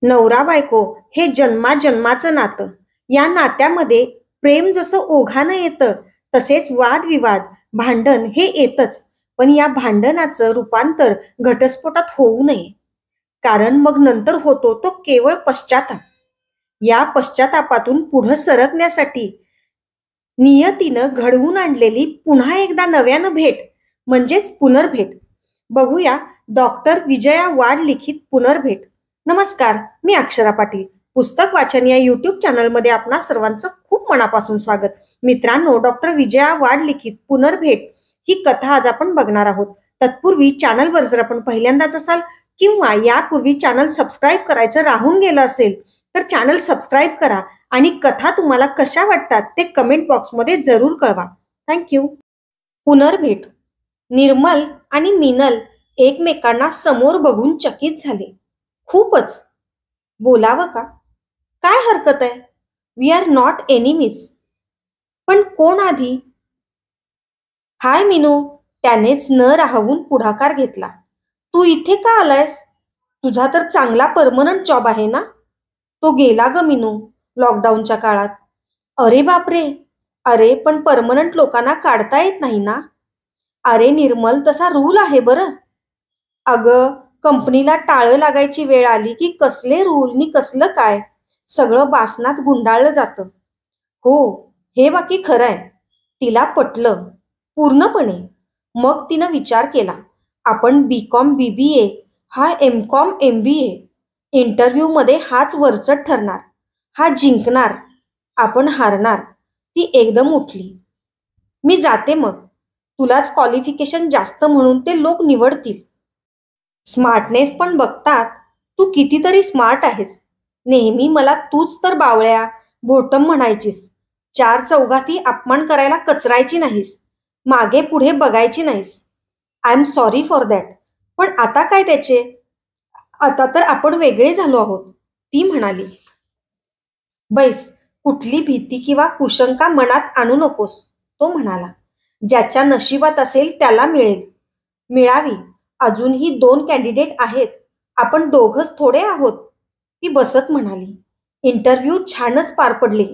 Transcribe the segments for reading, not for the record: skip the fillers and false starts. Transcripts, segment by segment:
नवरा बायको हे जन्माजन्माचं नातं. या नात्यामध्ये प्रेम जसं ओघानं येतं, तसेच वादविवाद, भांडण हे येतच. पण या भांडणाचं रूपांतर घटस्फोटात होऊ नये. कारण मग नंतर होतो तो केवळ पश्चाताप. या पश्चातापातून पुढं सरकण्यासाठी नियतीनं घडवून आणलेली पुन्हा एकदा नव्यानं भेट म्हणजेच पुनर्भेट. बघूया डॉक्टर विजया वाड लिखित पुनर्भेट. नमस्कार, मी अक्षरा पाटील. पुस्तक वाचन या युट्यूब चॅनलमध्ये आपणा सर्वांचं खूप मनापासून स्वागत. मित्रांनो, डॉक्टर विजया वाड लिखित पुनर्भेट ही कथा आज आपण बघणार आहोत. तत्पूर्वी चॅनलवर जर आपण पहिल्यांदाच असाल किंवा यापूर्वी चॅनल सबस्क्राईब करायचं राहून गेलं असेल तर चॅनल सबस्क्राईब करा आणि कथा तुम्हाला कशा वाटतात ते कमेंट बॉक्समध्ये जरूर कळवा. थँक्यू. पुनर्भेट. निर्मल आणि मिनल एकमेकांना समोर बघून चकित झाले. खूपच. बोलावं का? काय हरकत आहे? We are not enemies. पण कोण आधी? हाय मिनू, त्यानेच न राहवून पुढाकार घेतला. तू इथे का आलायस? तुझा तर चांगला परमनंट जॉब आहे ना? तो गेला ग मिनू, लॉकडाऊनच्या काळात. अरे बापरे. अरे पण परमनंट लोकांना काढता येत नाही ना? अरे निर्मल, तसा रूल आहे बरं. अगं, कंपनीला टाळं लागायची वेळ आली की कसले रूल नि कसलं काय, सगळं बासनात गुंडाळलं जातं. हो, हे बाकी खरं आहे. तिला पटलं पूर्णपणे. मग तिनं विचार केला, आपण बीकॉम बीबीए हा एमकॉम एमबीए. इंटरव्ह्यू मध्ये हाच वरचढ ठरणार, हा जिंकणार, आपण हारणार. ती एकदम उठली. मी जाते मग. तुलाच क्वालिफिकेशन जास्त म्हणून ते लोक निवडतील. स्मार्टनेस पण बघतात. तू कितीतरी स्मार्ट आहेस. नेहमी मला तूच तर बावळ्या, भोटम म्हणायचीस. चार चौघाती अपमान करायला कचरायची नाहीस. मागे पुढे बघायची नाहीस. I am sorry for that. पण आता काय त्याचे? आता तर आपण वेगळे झालो आहोत, ती म्हणाली. बैस, कुठली भीती किंवा कुशंका मनात आणू नकोस, तो म्हणाला. ज्याच्या नशिबात असेल त्याला मिळेल. मिळावी. अजूनही 2 कॅन्डिडेट आहेत. आपण दोघच थोडे आहोत, ती बसत म्हणाली. इंटरव्ह्यू छानच पार पडले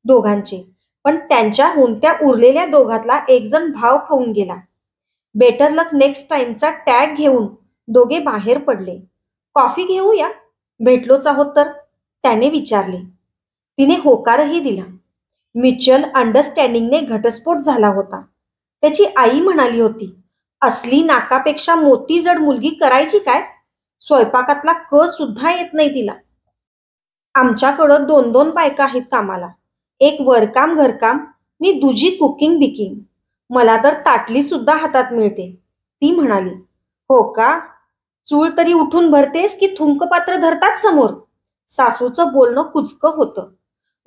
दोघांचे. पण त्यांच्याहून त्या उरलेल्या दोघातला एक जण भाव खाऊन गेला. बेटर लक नेक्स्ट टाइमचा टॅग घेऊन दोघे बाहेर पडले. कॉफी घेऊया? भेटलोच आहोत तर, त्याने विचारले. तिने होकारही दिला. म्युच्युअल अंडरस्टँडिंगने घटस्फोट झाला होता. त्याची आई म्हणाली होती, असली नाकापेक्षा मोती जड मुलगी करायची काय? स्वयंपाकातला क सुद्धा येत नाही तिला. आमच्याकडं 2-2 बायका आहेत कामाला. एक वरकाम घरकाम नि दुजी कुकिंग बिकिंग. मला तर ताटली सुद्धा हातात मिळते, ती म्हणाली. हो का? चूळ तरी उठून भरतेस की थुंकपात्र धरतात समोर? सासूचं बोलणं कुचकं होतं.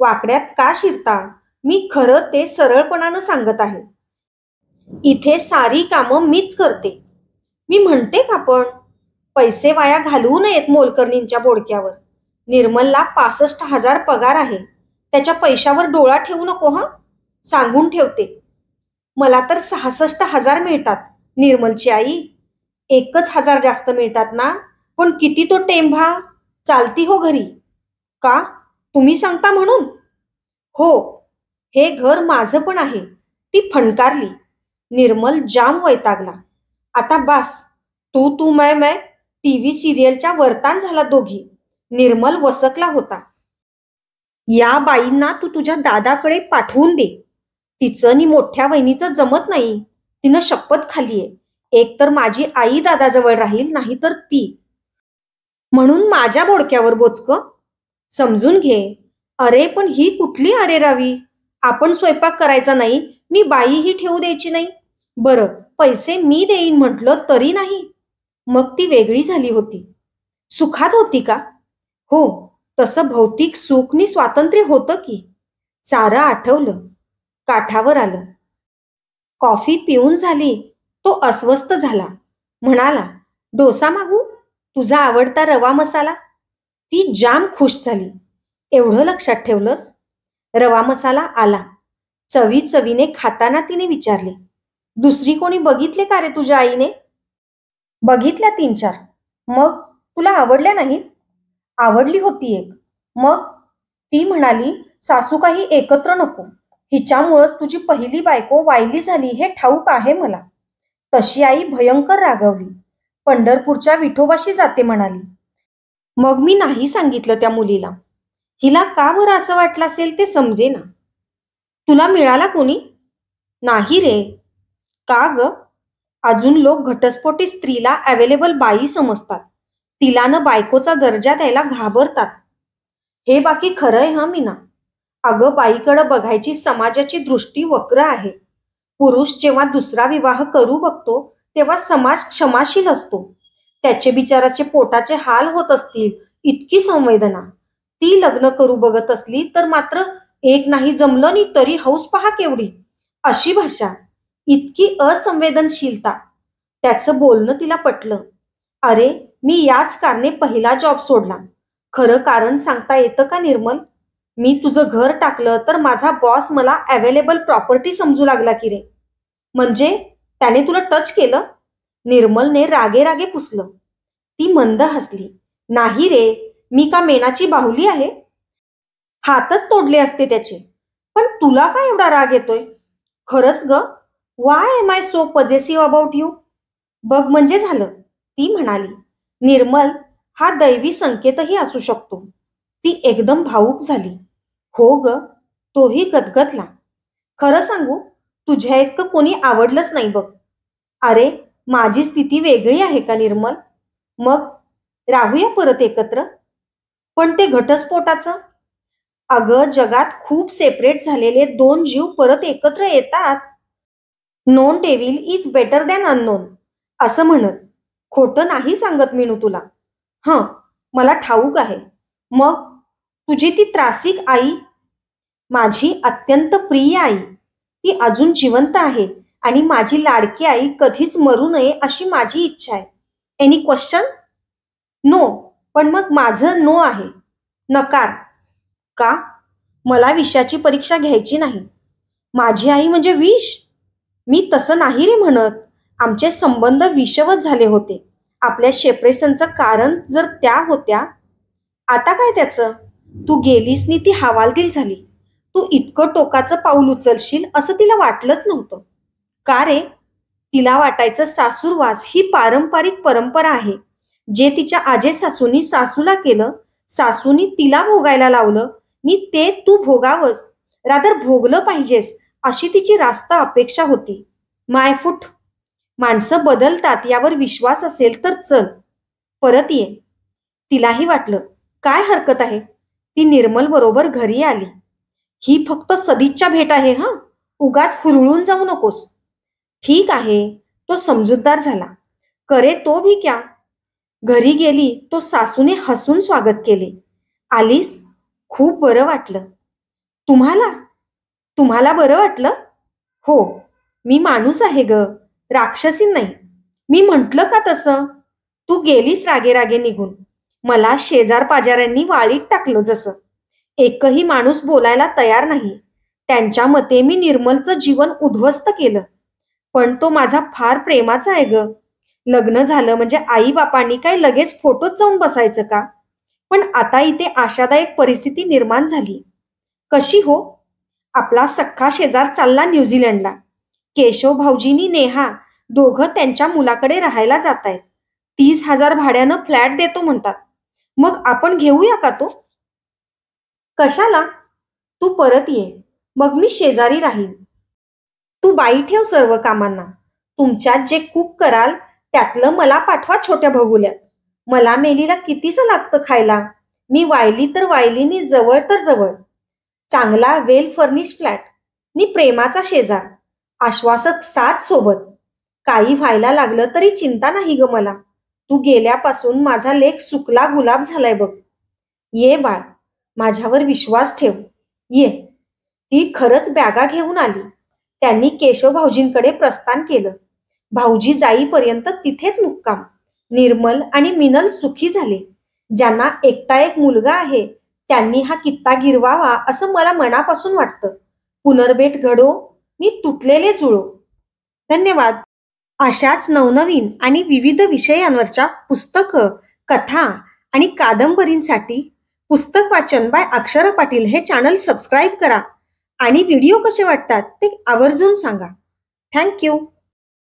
वाकड्यात का शिरता? मी खरं ते सरळपणानं सांगत आहे. इथे सारी कामं मीच करते. मी म्हणते का पण? पैसे वाया घालवू नयेत मोलकरणींच्या बोडक्यावर. निर्मलला 65,000 पगार आहे. त्याच्या पैशावर डोळा ठेवू नको हं, सांगून ठेवते. मला तर 66,000 मिळतात. निर्मलची आई, 1,000 जास्त मिळतात ना? पण किती तो टेंभा. चालती हो घरी. का? तुम्ही सांगता म्हणून? हो, हे घर माझं पण आहे, ती फणकारली. निर्मल जाम वैतागला. आता बास. तू मैं टीव्ही सिरियलच्या वरतान झाला दोघी. निर्मल वसकला होता. या बाईंना तू तुझ्या दादाकडे पाठवून दे. तिचं नि मोठ्या वहिनीचं जमत नाही. तिनं शपथ खाल्लीये. एक तर माझी आई दादाजवळ राहील, नाही तर ती. म्हणून माझ्या बोडक्यावर बोचकं? समजून घे. अरे पण ही कुठली अरेरावी? आपण स्वयंपाक करायचा नाही नि बाईही ठेवू द्यायची नाही. बरं, पैसे मी देईन म्हटलं तरी नाही. मग ती वेगळी झाली होती. सुखात होती का? हो, तसं भौतिक सुख नि स्वातंत्र्य होतं की. सारं आठवलं. काठावर आलं. कॉफी पिऊन झाली. तो अस्वस्थ झाला. म्हणाला, डोसा मागू? तुझा आवडता रवा मसाला? ती जाम खुश झाली. एवढं लक्षात ठेवलंस? रवा मसाला आला. चवी चवीने खाताना तिने विचारले, दुसरी कोणी बघितले का रे तुझ्या आईने? बघितल्या 3-4. मग तुला आवडल्या नाहीत? आवडली होती एक. मग ती म्हणाली, सासू काही एकत्र नको. हिच्यामुळंच तुझी पहिली बायको वायली झाली हे ठाऊक आहे मला. तशी आई भयंकर रागवली. पंढरपूरच्या विठोबाशी जाते म्हणाली. मग मी नाही सांगितलं त्या मुलीला. हिला का बरं असं वाटलं असेल ते समजेना. तुला मिळाला कोणी? नाही रे. का ग? अजून लोक घटस्फोटी स्त्रीला अवेलेबल बाई समजतात. तिला न बायकोचा दर्जा द्यायला घाबरतात. हे बाकी खरंय हा मीना. अगं बाईकडं बघायची समाजाची दृष्टी वक्र आहे. पुरुष जेव्हा दुसरा विवाह करू बघतो तेव्हा समाज क्षमाशील असतो. त्याचे बिचाराचे पोटाचे हाल होत असतील इतकी संवेदना. ती लग्न करू बघत असली तर मात्र एक नाही जमलं नाही तरी हौस पहा केवढी, अशी भाषा, इतकी असंवेदनशीलता. त्याचं बोलणं तिला पटलं. अरे, मी याच कारणे पहिला जॉब सोडला. खरं कारण सांगता येतं का निर्मल? मी तुझं घर टाकलं तर माझा बॉस मला अवेलेबल प्रॉपर्टी समजू लागला की रे. म्हणजे त्याने तुला टच केलं? निर्मलने रागे रागे पुसलं. ती मंद हसली. नाही रे, मी का मेणाची बाहुली आहे? हातच तोडले असते त्याचे. पण तुला का एवढा राग येतोय? खरंच ग, why am I so possessive about you? बघ म्हणजे झालं, ती म्हणाली. निर्मल, हा दैवी संकेतही असू शकतो. ती एकदम भावूक झाली. हो ग, तोही गदगदला. खरं सांगू, तुझ्या इतकं कोणी आवडलंच नाही बघ. अरे, माझी स्थिती वेगळी आहे का निर्मल? मग राहूया परत एकत्र? पण ते घटस्फोटाचं? अगं, जगात खूप सेपरेट झालेले दोन जीव परत एकत्र येतात. Non devil is better than unknown, असं म्हणत. खोटं नाही सांगत मीनू तुला. हं, मला ठाऊक आहे. मग तुझी ती त्रासिक आई? माझी अत्यंत प्रिय आई. ती अजून जिवंत आहे आणि माझी लाडकी आई कधीच मरू नये अशी माझी इच्छा आहे. Any question? नो. पण मग माझं नो आहे. नकार. का? मला विषयाची परीक्षा घ्यायची नाही. माझी आई म्हणजे विष? मी तसं नाही रे म्हणत. आमचे संबंध विषवत झाले होते. आपल्या सेपरेशनचं कारण जर त्या होत्या. आता काय त्याचं? तू गेलीस नी ती हवालदिल झाली. तू इतकं टोकाचं पाऊल उचलशील असं तिला वाटलंच नव्हतं. का रे? तिला वाटायचं सासूरवास ही पारंपरिक परंपरा आहे. जे तिच्या आजे सासूनी सासूला केलं, सासूनी तिला भोगायला लावलं, नी ते तू भोगावंस, रादर भोगलं पाहिजेस, अशी तिची रास्त अपेक्षा होती. माय फूट. माणसं बदलतात यावर विश्वास असेल तर चल, परत ये. तिलाही वाटलं, काय हरकत आहे? ती निर्मल बरोबर घरी आली. ही फक्त सदिच्छा भेट आहे हं, उगाच हुरळून जाऊ नकोस. ठीक आहे, तो समजूतदार झाला. करे तो भी क्या. घरी गेली तो सासूने हसून स्वागत केले. आलीस? खूप बरं वाटलं. तुम्हाला? तुम्हाला बरं वाटलं? हो, मी माणूस आहे ग, राक्षसी नाही. मी म्हटलं का तसं? तू गेलीस रागे रागे निघून. मला शेजार पाजाऱ्यांनी वाळीत टाकलं जसं. एकही माणूस बोलायला तयार नाही. त्यांच्या मते मी निर्मलचं जीवन उद्ध्वस्त केलं. पण तो माझा फार प्रेमाचा आहे ग. लग्न झालं म्हणजे आई बापांनी काय लगेच फोटोत जाऊन बसायचं का? पण आता इथे आशादायक परिस्थिती निर्माण झाली. कशी हो? आपला सख्खा शेजार चालला न्यूझीलंडला. केशव भाऊजीनी नेहा दोघं त्यांच्या मुलाकडे राहायला जात आहेत. 30,000 भाड्यानं फ्लॅट देतो म्हणतात. मग आपण घेऊया का तो? कशाला? तू परत ये, मग मी शेजारी राहीन. तू बाई ठेव सर्व कामांना. तुमच्यात जे कुक कराल त्यातलं मला पाठवा छोट्या भगुल्यात. मला मेलीला कितीसं लागतं खायला. मी वायली तर वायलीनी जवळ तर जवळ. चांगला वेल फर्निश फ्लॅट नि प्रेमाचा शेजार, आश्वासक साथ सोबत. काही व्हायला लागलं तरी चिंता नाही ग मला. तू गेल्यापासून माझा लेक सुकला गुलाब झालाय बघ. ये बाळ, माझ्यावर विश्वास ठेव. ये. ती खरंच बॅगा घेऊन आली. त्यांनी केशव भाऊजींकडे प्रस्थान केलं. भाऊजी जाईपर्यंत तिथेच मुक्काम. निर्मल आणि मिनल सुखी झाले. ज्यांना एकटा एक मुलगा आहे त्यांनी हा कित्ता गिरवावा असं मला मनापासून वाटतं. पुनर्भेट घडो नि तुटलेले जुळो. धन्यवाद. अशाच नवनवीन आणि विविध विषयांवरच्या पुस्तकं, कथा आणि कादंबरींसाठी पुस्तक वाचन बाय अक्षरा पाटील हे चॅनल सबस्क्राईब करा आणि व्हिडिओ कसे वाटतात ते आवर्जून सांगा. थँक्यू.